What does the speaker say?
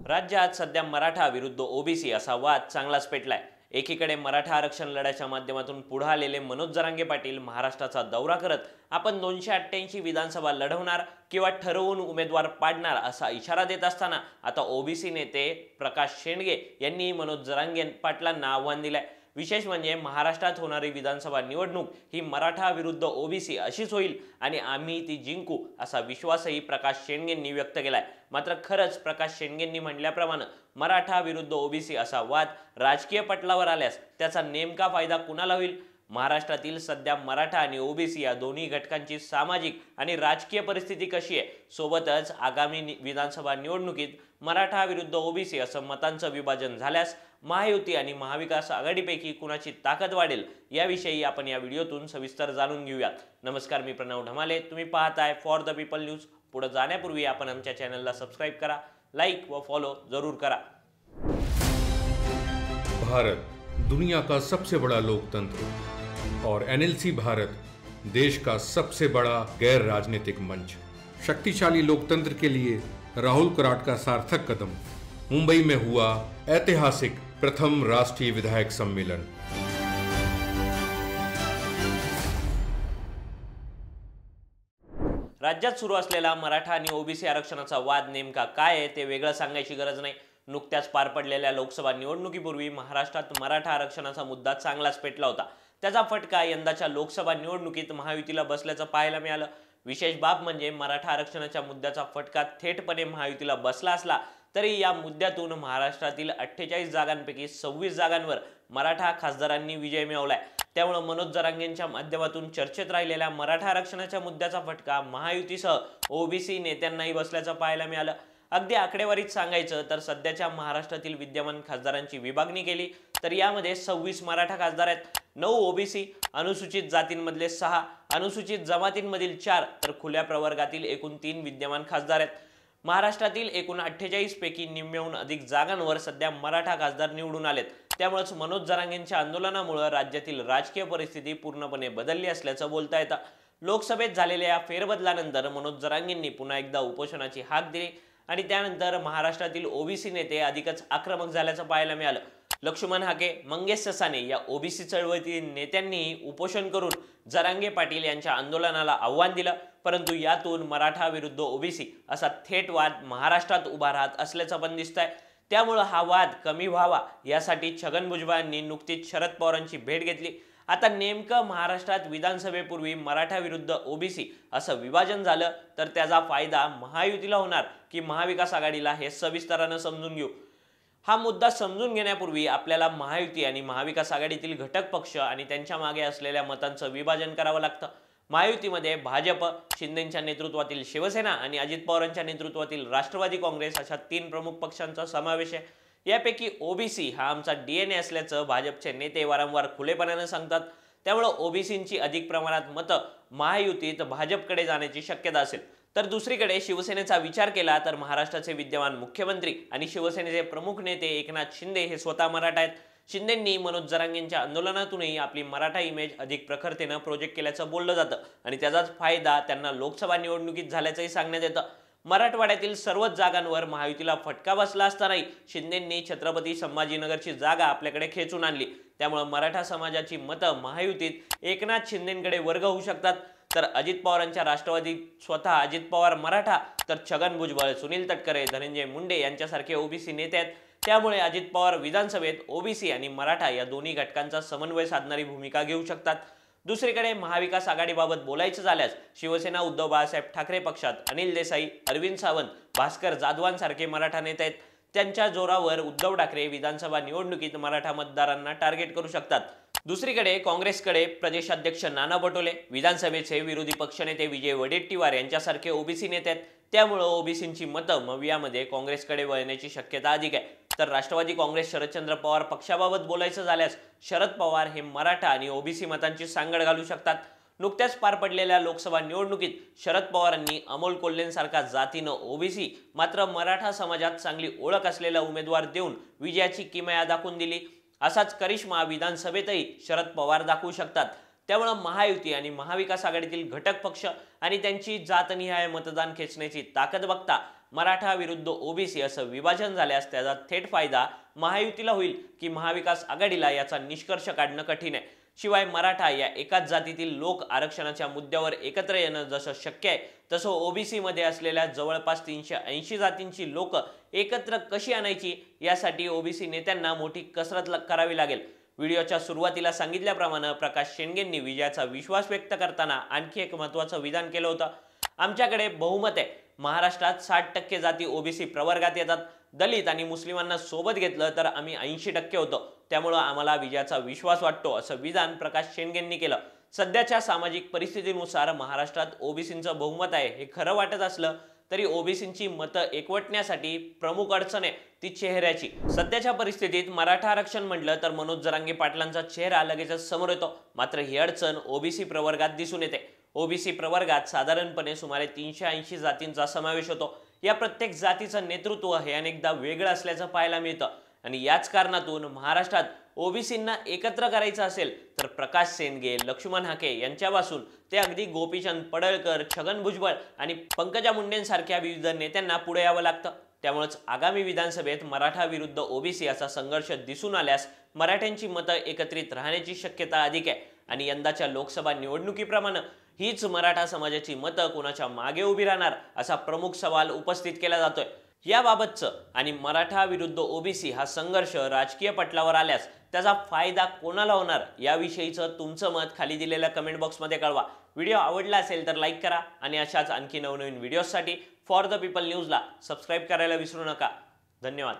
राज्यात सध्या मराठा विरुद्ध ओबीसी असा वाद चांगलाच पेटलाय। एकीकडे मराठा आरक्षण लढ्याच्या माध्यमातून पुढे आलेले मनोज जरांगे पाटील महाराष्ट्राचा दौरा करत आपण 288 विधानसभा लढवणार किंवा ठरवून उमेदवार पाडणार असा इशारा देत असताना आता ओबीसी नेते प्रकाश शेंडगे यांनी मनोज जरांगे पाटलांना आव्हान दिलंय। विशेष म्हणजे महाराष्ट्रात होणारी विधानसभा निवडणूक ही मराठा विरुद्ध ओबीसी अशीच होईल आणि आम्ही ती जिंकू असा विश्वासही प्रकाश शेंडगेंनी व्यक्त केलाय। मात्र खरंच प्रकाश शेंडगेंनी म्हटल्याप्रमाणे मराठा विरुद्ध ओबीसी असा वाद राजकीय पटलावर आल्यास त्याचा नेमका फायदा कुणाला होईल? महाराष्ट्रातील सध्या मराठा आणि ओबीसी या दोन्ही घटकांची सामाजिक आणि राजकीय परिस्थिती कशी आहे? सोबतच आगामी विधानसभा निवडणुकीत मराठा विरुद्ध ओबीसी असं मतांचं विभाजन झाल्यास महायुती आणि महाविकास आघाडीपैकी कुणाची ताकद वाढेल याविषयी आपण या व्हिडिओतून सविस्तर जाणून घेऊयात। नमस्कार, मी प्रणव ढमाले, तुम्ही पाहताय फॉर द पीपल न्यूज। पुढे जाण्यापूर्वी आपण आमच्या चॅनलला सबस्क्राइब करा, लाईक व फॉलो जरूर करा। भारत दुनिया का सबसे बड़ा लोकतंत्र और एनएलसी भारत देश का सबसे बड़ा गैर राजनीतिक मंच। शक्तिशाली लोकतंत्र के लिए राहुल कराट का सार्थक कदम। मुंबई में हुआ ऐतिहासिक प्रथम राष्ट्रीय विधायक सम्मेलन। राज्यात सुरू असलेला मराठा आणि ओबीसी आरक्षणाचा वाद नेमका काय आहे ते वेगळं सांगायची गरज नाही। नुकत्याच पार पडलेल्या लोकसभा निवडणुकीपूर्वी महाराष्ट्रात मराठा आरक्षणाचा मुद्दा चांगलाच पेटला होता। त्याचा फटका यंदाच्या लोकसभा निवडणुकीत महायुतीला बसल्याचं पाहायला मिळालं। विशेष बाब म्हणजे मराठा आरक्षणाच्या मुद्द्याचा फटका थेटपणे महायुतीला बसला असला तरी या मुद्द्यातून महाराष्ट्रातील 48 जागांपैकी 26 जागांवर मराठा खासदारांनी विजय मिळवलाय। त्यामुळे मनोज जरांगेंच्या माध्यमातून चर्चेत राहिलेल्या मराठा आरक्षणाच्या मुद्द्याचा फटका महायुतीसह ओबीसी नेत्यांनाही बसल्याचं पाहायला मिळालं। अगदी आकडेवारीत सांगायचं तर सध्याच्या महाराष्ट्रातील विद्यमान खासदारांची विभागणी केली तर यामध्ये 26 मराठा खासदार आहेत, 9 ओबीसी, अनुसूचित जातींमधले 6, अनुसूचित जमातींमधील 4 तर खुल्या प्रवर्गातील एकूण 3 विद्यमान खासदार आहेत। महाराष्ट्रातील एकूण 48 पैकी निम्म्याहून अधिक जागांवर सध्या मराठा खासदार निवडून आलेत। त्यामुळेच मनोज जरांगेंच्या आंदोलनामुळे राज्यातील राजकीय परिस्थिती पूर्णपणे बदलली असल्याचं बोलता येतं। लोकसभेत झालेल्या या फेरबदलानंतर मनोज जरांगेंनी पुन्हा एकदा उपोषणाची हाक दिली आणि त्यानंतर महाराष्ट्रातील ओबीसी नेते अधिकच आक्रमक झाल्याचं पाहायला मिळालं। लक्ष्मण हाके, मंगेश ससाने या ओबीसी चळवळीतील नेत्यांनी उपोषण करून जरांगे पाटील यांच्या आंदोलनाला आव्हान दिलं, परंतु यातून मराठा विरुद्ध ओबीसी असा थेट वाद महाराष्ट्रात उभा राहत असल्याचं पण दिसतंय। त्यामुळे हा वाद कमी व्हावा यासाठी छगन भुजबळ यांनी नुकतीच शरद पवारांची भेट घेतली। आता नेमकं महाराष्ट्रात विधानसभेपूर्वी मराठा विरुद्ध ओबीसी असं विभाजन झालं तर त्याचा फायदा महायुतीला होणार की महाविकास आघाडीला हे सविस्तराने समजून घेऊ। हा मुद्दा समजून घेण्यापूर्वी आपल्याला महायुती आणि महाविकास आघाडीतील घटक पक्ष आणि त्यांच्या मागे असलेल्या मतांचं विभाजन करावं लागतं। महायुतीमध्ये भाजप, शिंदेंच्या नेतृत्वातील शिवसेना आणि अजित पवारांच्या नेतृत्वातील राष्ट्रवादी काँग्रेस अशा 3 प्रमुख पक्षांचा समावेश आहे। यापैकी ओबीसी हा आमचा डीएनए असल्याचं भाजपचे नेते वारंवार खुलेपणाने सांगतात। त्यामुळे ओबीसींची अधिक प्रमाणात मतं महायुतीत भाजपकडे जाण्याची शक्यता असेल। तर दुसरीकडे शिवसेनेचा विचार केला तर महाराष्ट्राचे विद्यमान मुख्यमंत्री आणि शिवसेनेचे प्रमुख नेते एकनाथ शिंदे हे स्वतः मराठा आहेत। शिंदेंनी मनोज जरांगेंच्या आंदोलनातूनही आपली मराठा इमेज अधिक प्रखरतेने प्रोजेक्ट केल्याचं बोललं जातं आणि त्याचाच फायदा त्यांना लोकसभा निवडणुकीत झाल्याचंही सांगण्यात येतं। मराठवाड्यातील सर्वच जागांवर महायुतीला फटका बसला असतानाही शिंदेंनी छत्रपती संभाजीनगरची जागा आपल्याकडे खेचून आणली। त्यामुळे मराठा समाजाची मतं महायुतीत एकनाथ शिंदेंकडे वर्ग होऊ शकतात। तर अजित पवारांच्या राष्ट्रवादीत स्वतः अजित पवार मराठा तर छगन भुजबळ, सुनील तटकरे, धनंजय मुंडे यांच्यासारखे ओबीसी नेते आहेत। त्यामुळे अजित पवार विधानसभेत ओबीसी आणि मराठा या दोन्ही घटकांचा समन्वय साधणारी भूमिका घेऊ शकतात। दुसरीकडे महाविकास आघाडीबाबत बोलायचं झाल्यास शिवसेना उद्धव बाळासाहेब ठाकरे पक्षात अनिल देसाई, अरविंद सावंत, भास्कर जाधवांसारखे मराठा नेते आहेत। त्यांच्या जोरावर उद्धव ठाकरे विधानसभा निवडणुकीत मराठा मतदारांना टार्गेट करू शकतात। दुसरीकडे काँग्रेसकडे प्रदेशाध्यक्ष नाना पटोले, विधानसभेचे विरोधी पक्षनेते विजय वडेट्टीवार यांच्यासारखे ओबीसी नेते आहेत। त्यामुळे ओबीसींची मतं मवियामध्ये काँग्रेसकडे वळण्याची शक्यता अधिक आहे। तर राष्ट्रवादी काँग्रेस शरदचंद्र पवार पक्षाबाबत बोलायचं झाल्यास शरद पवार हे मराठा आणि ओबीसी मतांची सांगड घालू शकतात। नुकत्याच पार पडलेल्या लोकसभा निवडणुकीत शरद पवारांनी अमोल कोल्हेंसारखा जातीनं ओबीसी मात्र मराठा समाजात चांगली ओळख असलेला उमेदवार देऊन विजयाची किमया दाखवून दिली। असाच करिश्मा विधानसभेतही शरद पवार दाखवू शकतात। त्यामुळे महायुती आणि महाविकास आघाडीतील घटक पक्ष आणि त्यांची जातनिहाय मतदान खेचण्याची ताकद बघता मराठा विरुद्ध ओबीसी असं विभाजन झाल्यास त्याचा थेट फायदा महायुतीला होईल की महाविकास आघाडीला याचा निष्कर्ष काढणं कठीण आहे। शिवाय मराठा या एकाच जातीतील लोक आरक्षणाच्या मुद्द्यावर एकत्र येणं जसं शक्य आहे तसं ओबीसी मध्ये असलेल्या जवळपास 380 जातींची लोक एकत्र कशी आणायची यासाठी ओबीसी नेत्यांना मोठी कसरत करावी लागेल। व्हिडिओच्या सुरुवातीला सांगितल्याप्रमाणे प्रकाश शेंडेंनी विजयाचा विश्वास व्यक्त करताना आणखी एक महत्त्वाचं विधान केलं होतं। आमच्याकडे बहुमत आहे, महाराष्ट्रात 60% जाती ओबीसी प्रवर्गात येतात, दलित आणि मुस्लिमांना सोबत घेतलं तर आम्ही 80% होतो, त्यामुळे आम्हाला विजयाचा विश्वास वाटतो असं विधान प्रकाश शेंडेंनी केलं। सध्याच्या सामाजिक परिस्थितीनुसार महाराष्ट्रात ओबीसींचं बहुमत आहे हे खरं वाटत असलं तरी ओबीसींची मतं एकवटण्यासाठी प्रमुख अडचण आहे ती चेहऱ्याची। सध्याच्या परिस्थितीत मराठा आरक्षण म्हटलं तर मनोज जरांगे पाटलांचा चेहरा लगेचच समोर येतो, मात्र ही अडचण ओबीसी प्रवर्गात दिसून येते। ओबीसी प्रवर्गात साधारणपणे सुमारे 380 जातींचा समावेश होतो। या प्रत्येक जातीचं नेतृत्व हे अनेकदा वेगळं असल्याचं पाहायला मिळतं आणि याच कारणातून महाराष्ट्रात ओबीसींना एकत्र करायचं असेल तर प्रकाश शेंडगे, लक्ष्मण हाके यांच्यापासून ते अगदी गोपीचंद पडळकर, छगन भुजबळ आणि पंकजा मुंडेंसारख्या विविध नेत्यांना पुढे यावं लागतं। त्यामुळेच आगामी विधानसभेत मराठा विरुद्ध ओबीसी असा संघर्ष दिसून आल्यास मराठ्यांची मतं एकत्रित राहण्याची शक्यता अधिक आहे आणि यंदाच्या लोकसभा निवडणुकीप्रमाणे हीच मराठा समाजाची मतं कोणाच्या मागे उभी राहणार असा प्रमुख सवाल उपस्थित केला जातोय। याबाबतचं आणि मराठा विरुद्ध ओबीसी हा संघर्ष राजकीय पटलावर आल्यास त्याचा फायदा कोणाला होणार याविषयीचं तुमचं मत खाली दिलेल्या कमेंट बॉक्समध्ये कळवा। व्हिडिओ आवडला असेल तर लाईक करा आणि अशाच आणखी नवनवीन व्हिडिओसाठी फॉर द पीपल न्यूजला सबस्क्राईब करायला विसरू नका। धन्यवाद।